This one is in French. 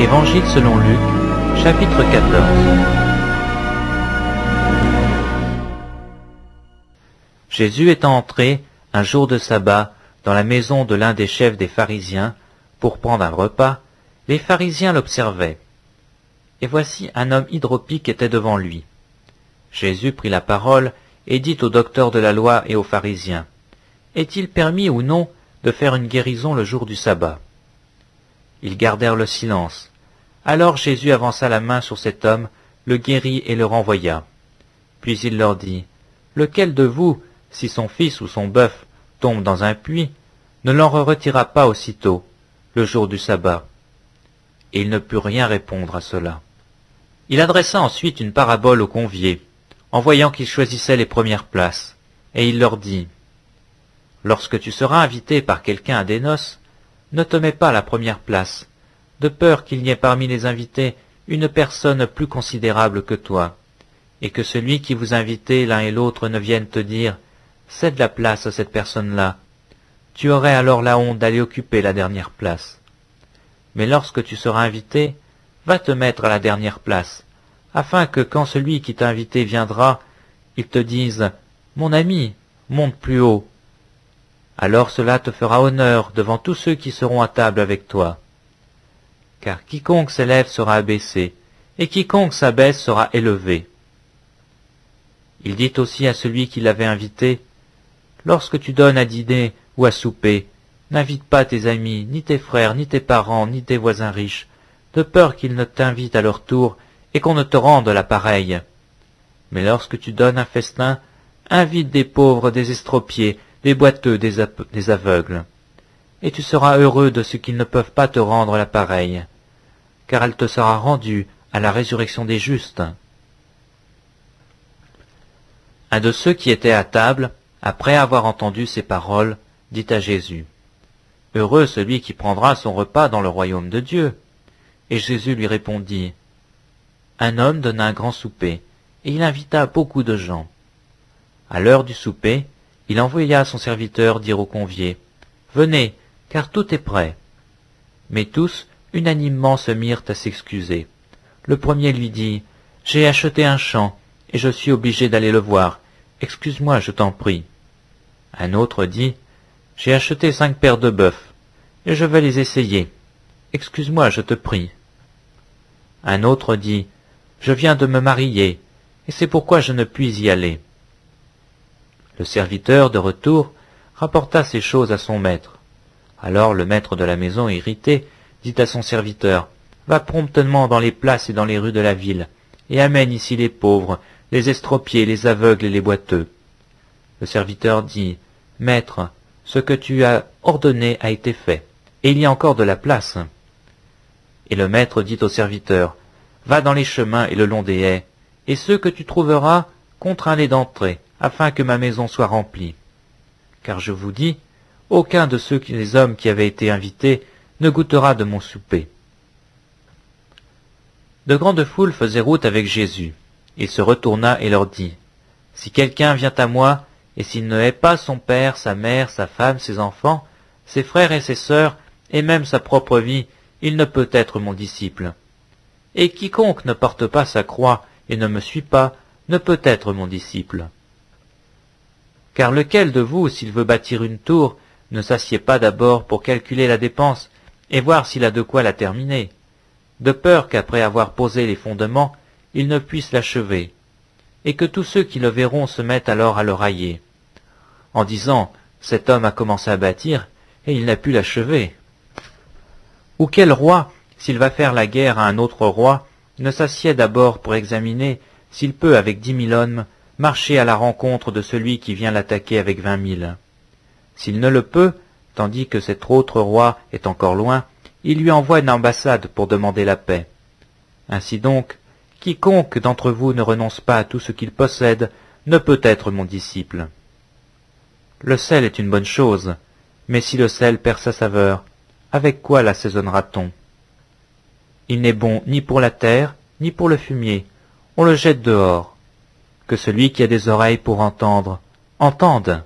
Évangile selon Luc, chapitre 14. Jésus étant entré, un jour de sabbat, dans la maison de l'un des chefs des pharisiens, pour prendre un repas, les pharisiens l'observaient. Et voici un homme hydropique était devant lui. Jésus prit la parole et dit aux docteurs de la loi et aux pharisiens, « Est-il permis ou non de faire une guérison le jour du sabbat ?» Ils gardèrent le silence. Alors Jésus avança la main sur cet homme, le guérit et le renvoya. Puis il leur dit, « Lequel de vous, si son fils ou son bœuf tombe dans un puits, ne l'en retira pas aussitôt, le jour du sabbat ?» Et il ne put rien répondre à cela. Il adressa ensuite une parabole aux conviés, en voyant qu'ils choisissaient les premières places, et il leur dit, « Lorsque tu seras invité par quelqu'un à des noces, ne te mets pas à la première place, de peur qu'il n'y ait parmi les invités une personne plus considérable que toi, et que celui qui vous invitait l'un et l'autre ne vienne te dire « Cède la place à cette personne-là ». Tu aurais alors la honte d'aller occuper la dernière place. Mais lorsque tu seras invité, va te mettre à la dernière place, afin que quand celui qui t'a invité viendra, il te dise « Mon ami, monte plus haut ». Alors cela te fera honneur devant tous ceux qui seront à table avec toi. Car quiconque s'élève sera abaissé, et quiconque s'abaisse sera élevé. Il dit aussi à celui qui l'avait invité, « Lorsque tu donnes à dîner ou à souper, n'invite pas tes amis, ni tes frères, ni tes parents, ni tes voisins riches, de peur qu'ils ne t'invitent à leur tour et qu'on ne te rende la pareille. Mais lorsque tu donnes un festin, invite des pauvres, des estropiés, des boiteux, des aveugles. Et tu seras heureux de ce qu'ils ne peuvent pas te rendre la pareille, car elle te sera rendue à la résurrection des justes. » Un de ceux qui étaient à table, après avoir entendu ces paroles, dit à Jésus, « Heureux celui qui prendra son repas dans le royaume de Dieu. » Et Jésus lui répondit, « Un homme donna un grand souper, et il invita beaucoup de gens. À l'heure du souper, il envoya son serviteur dire aux conviés, « Venez, car tout est prêt. » Mais tous, unanimement, se mirent à s'excuser. Le premier lui dit, « J'ai acheté un champ, et je suis obligé d'aller le voir. Excuse-moi, je t'en prie. » Un autre dit, « J'ai acheté 5 paires de bœufs, et je vais les essayer. Excuse-moi, je te prie. » Un autre dit, « Je viens de me marier, et c'est pourquoi je ne puis y aller. » Le serviteur, de retour, rapporta ces choses à son maître. Alors le maître de la maison, irrité, dit à son serviteur, « Va promptement dans les places et dans les rues de la ville, et amène ici les pauvres, les estropiés, les aveugles et les boiteux. » Le serviteur dit, « Maître, ce que tu as ordonné a été fait, et il y a encore de la place. » Et le maître dit au serviteur, « Va dans les chemins et le long des haies, et ceux que tu trouveras, contrains-les d'entrer, afin que ma maison soit remplie. Car je vous dis, aucun de les hommes qui avaient été invités ne goûtera de mon souper. » De grandes foules faisaient route avec Jésus. Il se retourna et leur dit, « Si quelqu'un vient à moi, et s'il ne hait pas son père, sa mère, sa femme, ses enfants, ses frères et ses sœurs, et même sa propre vie, il ne peut être mon disciple. Et quiconque ne porte pas sa croix et ne me suit pas, ne peut être mon disciple. Car lequel de vous, s'il veut bâtir une tour, ne s'assied pas d'abord pour calculer la dépense et voir s'il a de quoi la terminer, de peur qu'après avoir posé les fondements, il ne puisse l'achever, et que tous ceux qui le verront se mettent alors à le railler, en disant « Cet homme a commencé à bâtir, et il n'a pu l'achever. » Ou quel roi, s'il va faire la guerre à un autre roi, ne s'assied d'abord pour examiner s'il peut, avec 10 000 hommes, marcher à la rencontre de celui qui vient l'attaquer avec 20 000. S'il ne le peut, tandis que cet autre roi est encore loin, il lui envoie une ambassade pour demander la paix. Ainsi donc, quiconque d'entre vous ne renonce pas à tout ce qu'il possède ne peut être mon disciple. Le sel est une bonne chose, mais si le sel perd sa saveur, avec quoi l'assaisonnera-t-on? Il n'est bon ni pour la terre, ni pour le fumier, on le jette dehors. Que celui qui a des oreilles pour entendre, entende.